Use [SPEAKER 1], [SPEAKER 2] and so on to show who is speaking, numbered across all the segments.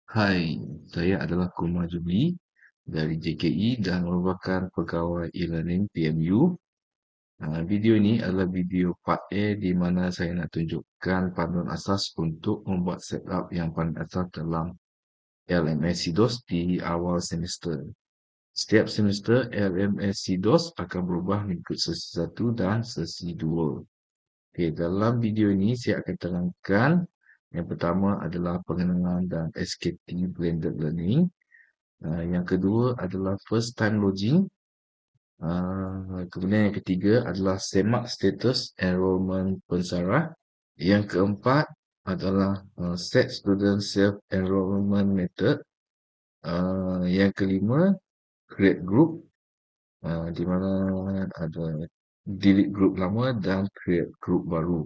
[SPEAKER 1] Hai, saya adalah Kumar Jubli dari JKE dan merupakan pegawai e-learning PMU. Video ini adalah video part A di mana saya nak tunjukkan panduan asas untuk membuat setup yang paling asas dalam LMS CDOS di awal semester. Setiap semester LMS CDOS akan berubah mengikut sesi 1 dan sesi 2. Okay, dalam video ini saya akan terangkan yang pertama adalah pengenalan dan SKT Blended Learning. Yang kedua adalah first time login. Kemudian yang ketiga adalah semak status enrollment pensarah. Yang keempat adalah set student self enrollment method. Yang kelima create group, di mana ada delete group lama dan create group baru.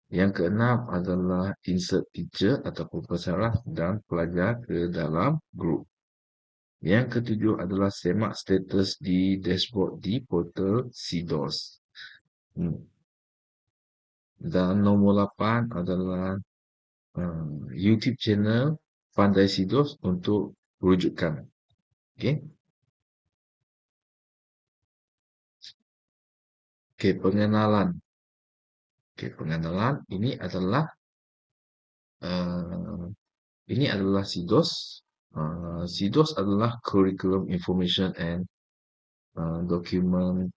[SPEAKER 1] Yang keenam adalah insert teacher ataupun pensarah dan pelajar ke dalam group. Yang ketujuh adalah semak status di dashboard di portal CDOS. Dan nombor 8 adalah YouTube channel Pandai CDOS untuk rujukan. Okey. Okey, pengenalan. Okey, pengenalan uh, ini adalah CDOS. CDOS adalah Curriculum Information and Document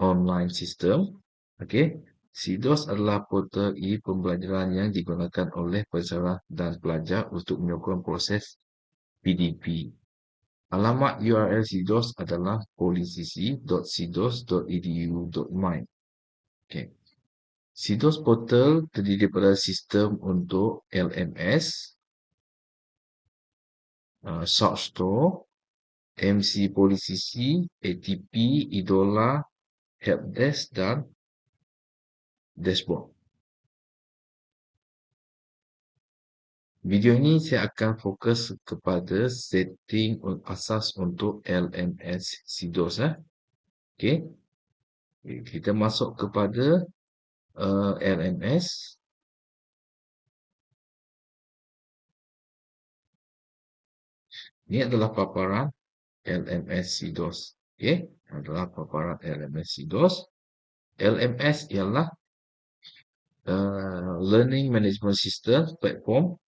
[SPEAKER 1] Online System. Okey. CDOS adalah portal e-pembelajaran yang digunakan oleh pensarah dan pelajar untuk menyokong proses PDP. Alamat URL CDOS adalah polycc.cdos.edu.my. Okay. CDOS portal terdiri daripada sistem untuk LMS, Shopstore, MC Polycc, ATP, Idola, Helpdesk dan Dashboard. Video ini saya akan fokus kepada setting asas untuk LMS CDOS. Okay. Kita masuk kepada LMS. Ini adalah paparan LMS CDOS. Okay. Adalah paparan LMS CDOS. LMS ialah Learning Management System platform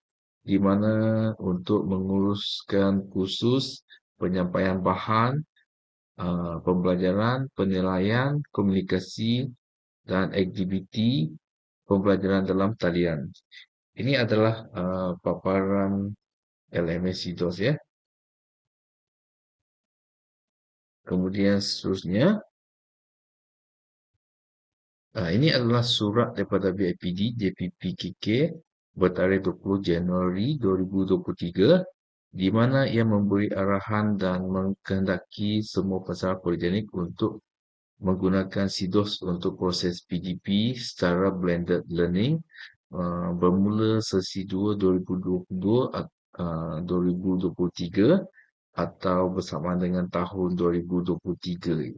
[SPEAKER 1] di mana untuk menguruskan kursus, penyampaian bahan, pembelajaran, penilaian, komunikasi dan aktiviti pembelajaran dalam talian. Ini adalah paparan LMS CDOS ya. Kemudian seterusnya, ini adalah surat daripada BIPD JPPKK bertarikh 20 Januari 2023 di mana ia memberi arahan dan mengkehendaki semua pensarah politeknik untuk menggunakan CDOS untuk proses PDP secara blended learning bermula sesi 2 2022-2023 atau bersamaan dengan tahun 2023.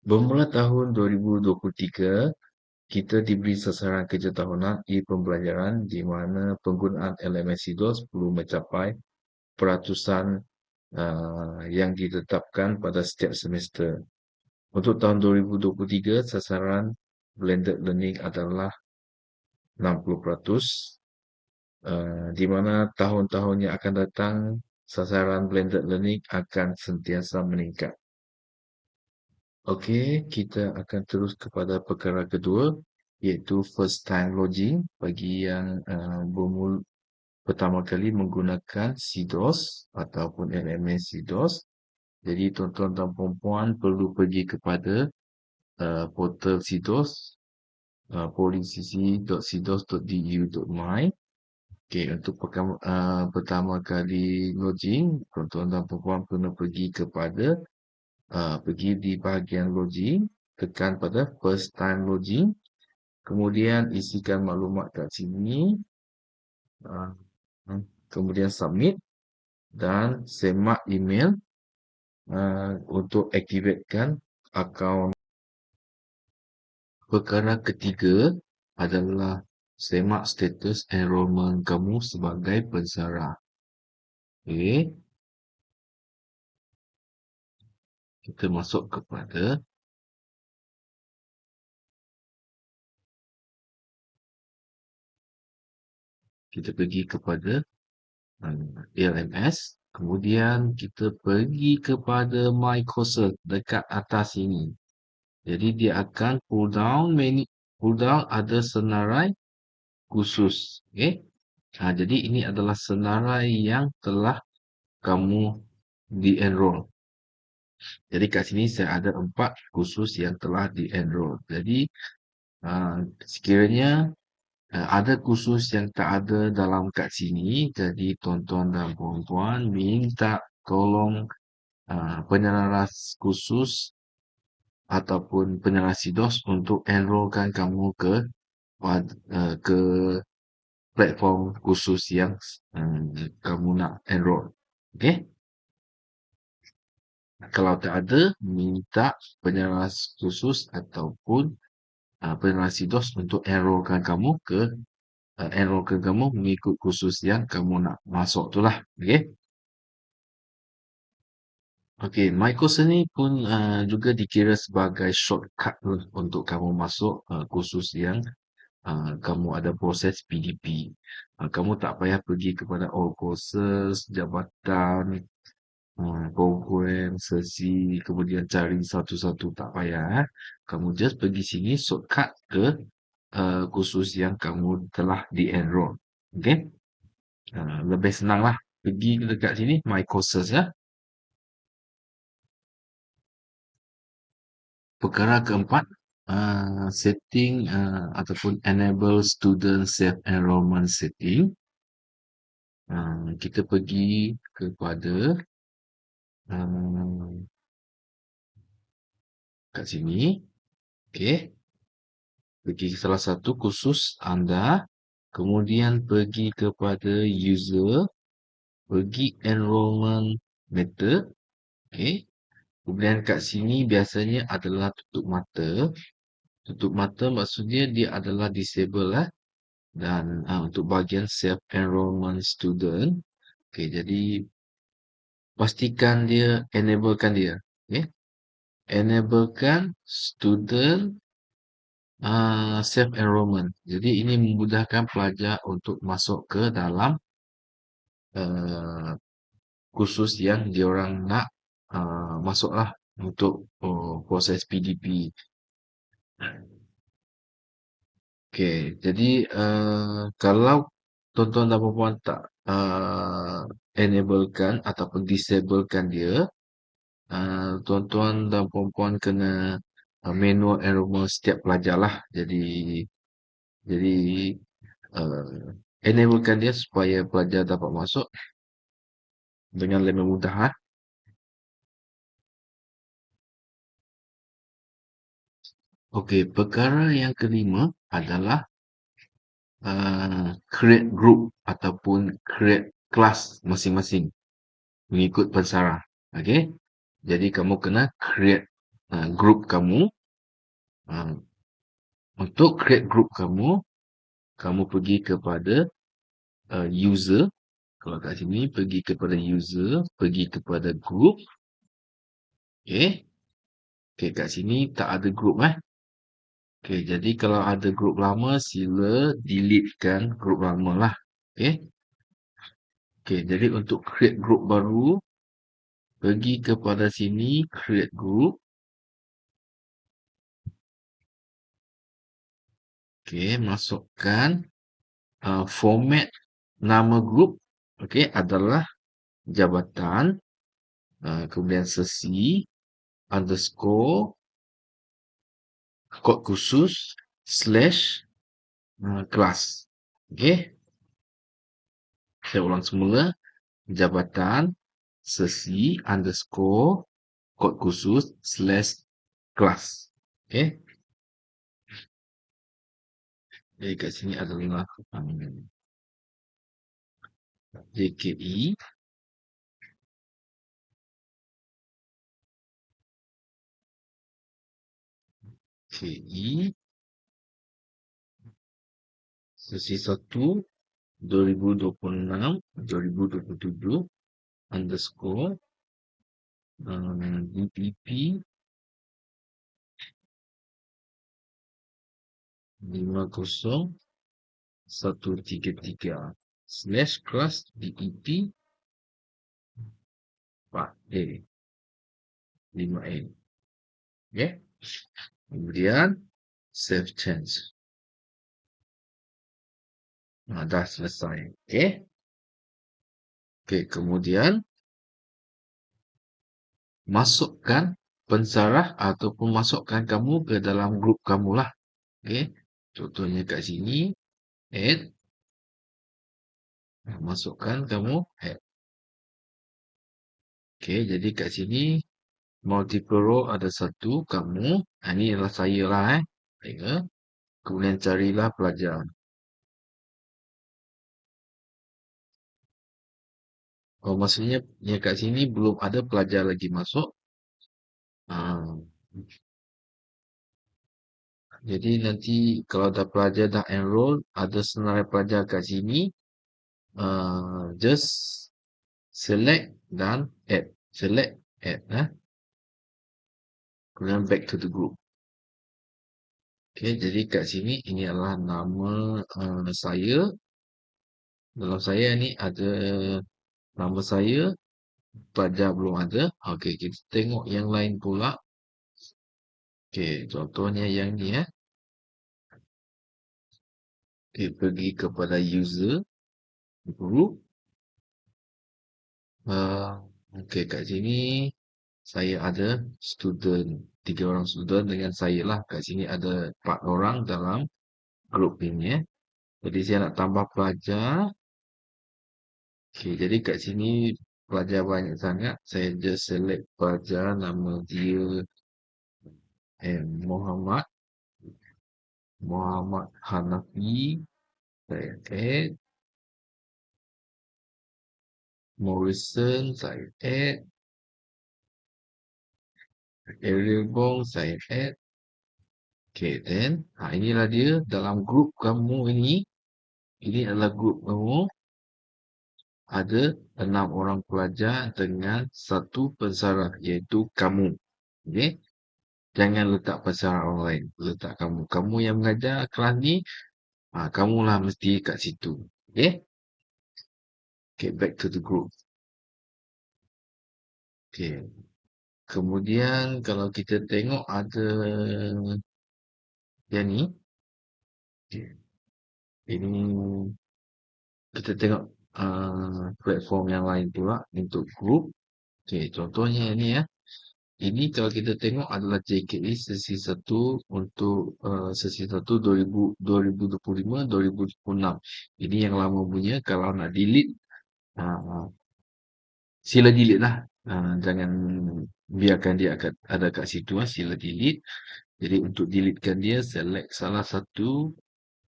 [SPEAKER 1] Bermula tahun 2023, kita diberi sasaran kerja tahunan e-pembelajaran di mana penggunaan LMS CDOS perlu mencapai peratusan yang ditetapkan pada setiap semester. Untuk tahun 2023, sasaran blended learning adalah 60%, di mana tahun-tahun yang akan datang, sasaran blended learning akan sentiasa meningkat. Okey, kita akan terus kepada perkara kedua, iaitu first time login bagi yang pertama kali menggunakan CDOS ataupun LMS CDOS. Jadi tuan-tuan dan puan-puan perlu pergi kepada portal CDOS, polycc.cdos.edu.my. Okey, untuk pertama kali login, tuan-tuan dan puan-puan kena pergi kepada pergi di bahagian login, tekan pada first time login, kemudian isikan maklumat kat sini, kemudian submit dan semak email untuk aktifkan akaun. Perkara ketiga adalah Semak status enrolment kamu sebagai pensara. Okey, kita masuk kepada kita pergi kepada LMS, kemudian kita pergi kepada My Courses dekat atas ini. Jadi dia akan pull down ada senarai khusus. Okey. Jadi ini adalah senarai yang telah kamu di-enroll. Jadi kat sini saya ada 4 kursus yang telah di-enroll. Jadi sekiranya ada kursus yang tak ada dalam kat sini, jadi tuan-tuan dan puan-puan minta tolong penyelaras kursus ataupun penyelaras SIDOS untuk enrollkan kamu ke platform kursus yang kamu nak enroll. Okey? Kalau tak ada, minta penyelaras khusus ataupun penyelaras SIDOS untuk enrollkan kamu mengikut kursus yang kamu nak masuk tu lah. Okey? Okey, My Course ni pun juga dikira sebagai shortcut lah untuk kamu masuk kursus yang kamu ada proses PDP. Kamu tak payah pergi kepada all courses, jabatan, program, sesi, kemudian cari satu-satu, tak payah. Kamu just pergi sini shortcut ke kursus yang kamu telah di-enroll. Okay? Lebih senang lah. Pergi dekat sini, My Courses ya. Perkara keempat, setting ataupun enable student self-enrollment setting. Kita pergi kepada kat sini. Okay. Pergi ke salah satu kursus anda. Kemudian pergi kepada user. Pergi enrollment method. Okay. Kemudian kat sini biasanya adalah tutup mata. Tutup mata maksudnya dia adalah disable lah. Dan untuk bahagian self-enrollment student. Okay, jadi pastikan dia enablekan dia. Okay. Enablekan student self-enrollment. Jadi ini memudahkan pelajar untuk masuk ke dalam uh, kursus yang diorang nak masuklah untuk proses PDP. Okey, jadi kalau tuan-tuan dan puan-puan tak enablekan ataupun disablekan dia, tuan-tuan dan puan-puan kena manual enrollment setiap pelajar lah. Jadi enablekan dia supaya pelajar dapat masuk dengan lebih mudah. Okey, perkara yang kelima adalah create group ataupun create kelas masing-masing mengikut pensara. Okey, jadi kamu kena create group kamu. Untuk create group kamu, kamu pergi kepada user. Kalau kat sini, pergi kepada user, pergi kepada group. Okey. Okey, kat sini tak ada group Okey, jadi kalau ada group lama, sila deletekan group lama lah. Okey. Okey, jadi untuk create group baru, pergi kepada sini, create group. Okey, masukkan format nama group. Okey, adalah jabatan, kemudian sesi, underscore, kod khusus, slash, kelas. Okey. Saya ulang semula. Jabatan, sesi, underscore, kod khusus, slash, kelas. Okey. Jadi kat sini adalah JKE. KE. sesi 1 2026-2027 underscore DPP 50133 slash class DEP 4A 5A. Okay. Kemudian save change. Dah selesai. Okay. Okay, kemudian masukkan pensarah ataupun masukkan kamu ke dalam grup kamu lah. Okay. Contohnya kat sini, add. Masukkan kamu, add. Okay, jadi kat sini, multiple row ada satu, kamu. Ini adalah saya lah. Saya. Kemudian carilah pelajar. Oh, maksudnya yang kat sini belum ada pelajar lagi masuk. Ah, jadi nanti kalau dah pelajar dah enroll, ada senarai pelajar kat sini, just select dan add. Select, add. Kemudian back to the group. Okay, jadi kat sini ini adalah nama saya. Dalam saya ni ada nama saya, pelajar belum ada. Okay, kita tengok yang lain pula. Okay, contohnya yang ni Okay, pergi kepada user, group. Okay, kat sini saya ada student. 3 orang student dengan saya lah. Kat sini ada 4 orang dalam grup ini. Jadi saya nak tambah pelajar. Okay, jadi kat sini pelajar banyak sangat. Saya just select pelajar nama dia Muhammad. Muhammad Hanafi. Saya add. Morrison saya add. Ariel Bong saya add. Okay, then inilah dia dalam grup kamu ini. Ini adalah grup kamu. Ada 6 orang pelajar dengan 1 pensarah, iaitu kamu. Okay? Jangan letak pensarah orang lain. Letak kamu. Kamu yang mengajar kelas ni, kamulah mesti kat situ. Okay? Okay, back to the group. Okay. Kemudian kalau kita tengok ada yang ni. Okay. Ini kita tengok platform yang lain pula untuk group. Okay, contohnya ni Ini kalau kita tengok adalah JKE sesi 1 untuk sesi 1 2025-2026. Ini yang lama punya. Kalau nak delete, sila delete lah. Jangan biarkan dia ada kat situ. Sila delete. Jadi untuk deletekan dia, select salah satu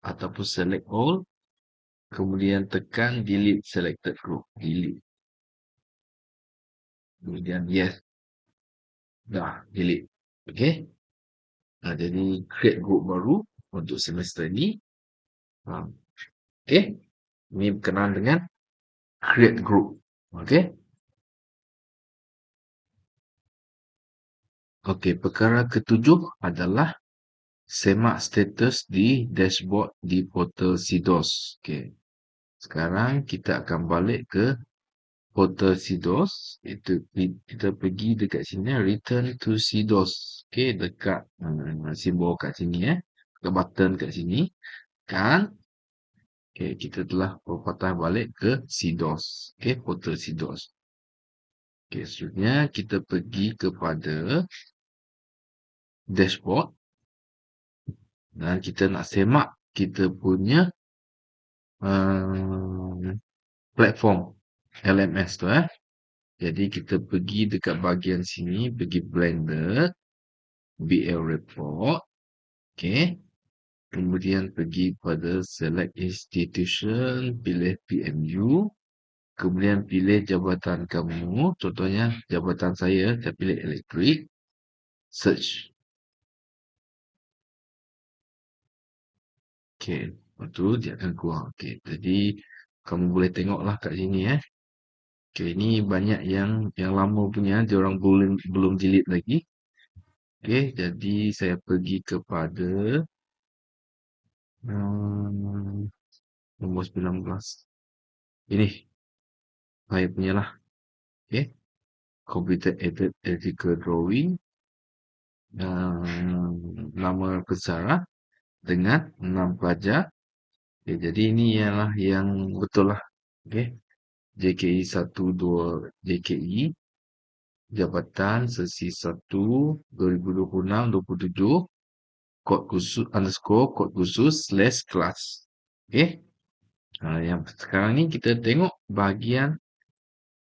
[SPEAKER 1] ataupun select all. Kemudian tekan delete selected group. Delete. Kemudian yes. Dah, delete. Okay. Jadi create group baru untuk semester ni. Okay. Ini berkenaan dengan create group. Okay. Okay. Perkara ketujuh adalah semak status di dashboard di portal SIDOS. Okay. Sekarang kita akan balik ke portal SIDOS. Itu kita pergi dekat sini. Return to SIDOS. Okay. Dekat simbol kat sini. Dekat button kat sini. Kan. Okay, kita telah berpatah balik ke SIDOS. Okay, portal SIDOS. Okay, seterusnya kita pergi kepada dashboard. Dan kita nak semak kita punya platform LMS tu. Jadi kita pergi dekat bahagian sini, pergi Blender, BL Report. Okay. Kemudian pergi pada Select Institution, pilih PMU. Kemudian pilih jabatan kamu. Contohnya jabatan saya pilih elektrik. Search. Okay. Lepas tu dia akan keluar. Okey, jadi kamu boleh tengoklah kat sini Okey, ini banyak yang lama punya, dia orang belum belum jilid lagi. Okey, jadi saya pergi kepada hmm, nombor 19. Ini saya punya lah. Okey, computer aided ethical drawing. Nama pesara dengan 6 pelajar. Okey, jadi ini ialah yang betul lah. Okey, JKE 12 JKE Jabatan Sesi 1 2026-27 kod khusus underscore kod khusus slash kelas. Okey. Yang sekarang ni kita tengok bahagian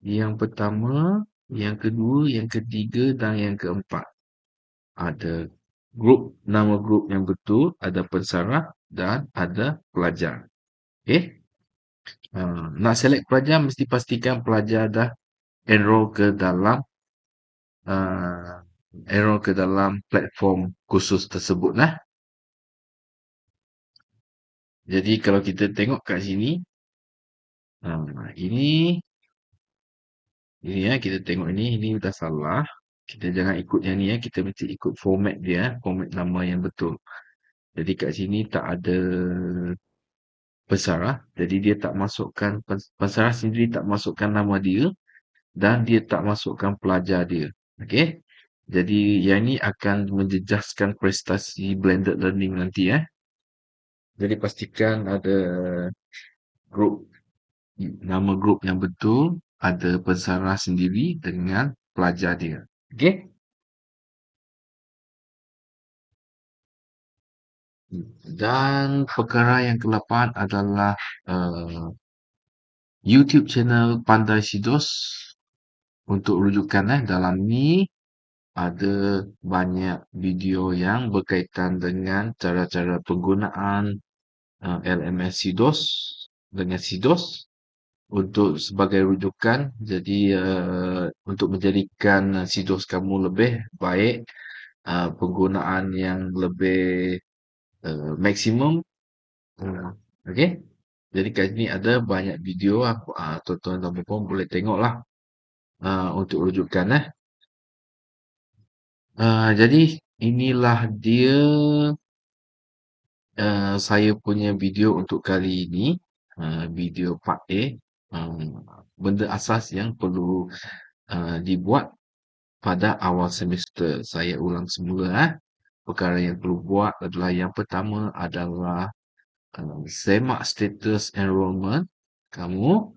[SPEAKER 1] yang pertama, yang kedua, yang ketiga dan yang keempat. Ada nama grup yang betul, ada pensarah dan ada pelajar. Okey. Nak select pelajar mesti pastikan pelajar dah enroll ke dalam uh, platform khusus tersebut lah. Jadi kalau kita tengok kat sini, ini kita tengok ini dah salah. Kita jangan ikut yang ni kita mesti ikut format dia, format nama yang betul. Jadi kat sini tak ada pensarah, jadi dia tak masukkan pensarah sendiri, tak masukkan nama dia dan dia tak masukkan pelajar dia. Okey. Jadi yang ni akan menjejaskan prestasi blended learning nanti Jadi pastikan ada grup nama grup yang betul, ada pensarah sendiri dengan pelajar dia. Okey? Dan perkara yang ke-8 adalah YouTube channel Pandai Sidos. Untuk rujukan dalam ni ada banyak video yang berkaitan dengan cara-cara penggunaan LMS Sidos dengan Sidos untuk sebagai rujukan. Jadi untuk menjadikan Sidos kamu lebih baik, penggunaan yang lebih maksimum. Okey. Jadi kat sini ada banyak video tuan-tuan dan puan boleh tengoklah untuk rujukan jadi inilah dia saya punya video untuk kali ini, video part A. Benda asas yang perlu dibuat pada awal semester. Saya ulang semula perkara yang perlu buat adalah yang pertama adalah semak status enrollment kamu.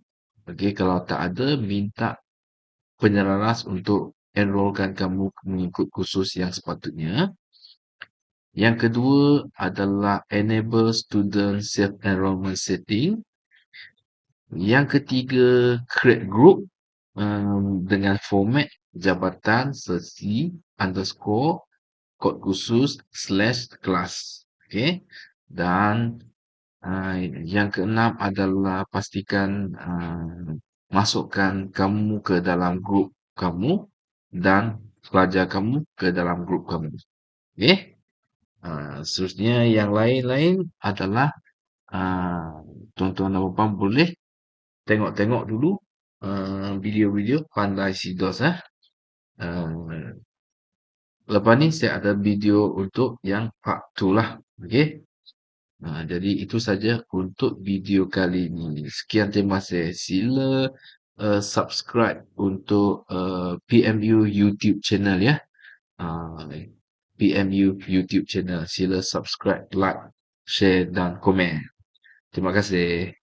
[SPEAKER 1] Okey, kalau tak ada, minta penyelaras untuk enrollkan kamu mengikut kursus yang sepatutnya. Yang kedua adalah enable student self-enrollment setting. Yang ketiga, create group dengan format jabatan sesi underscore kod khusus slash kelas. Okay. Dan yang keenam adalah pastikan masukkan kamu ke dalam grup kamu dan pelajar kamu ke dalam grup kamu. Okay. Seterusnya yang lain-lain adalah tuan-tuan dan puan boleh tengok-tengok dulu video-video Pandai Sidos lepas ni saya ada video untuk yang part 2 lah. Okey. Jadi itu saja untuk video kali ini. Sekian, terima kasih. Sila subscribe untuk PMU YouTube channel PMU YouTube channel. Sila subscribe, like, share dan komen. Terima kasih.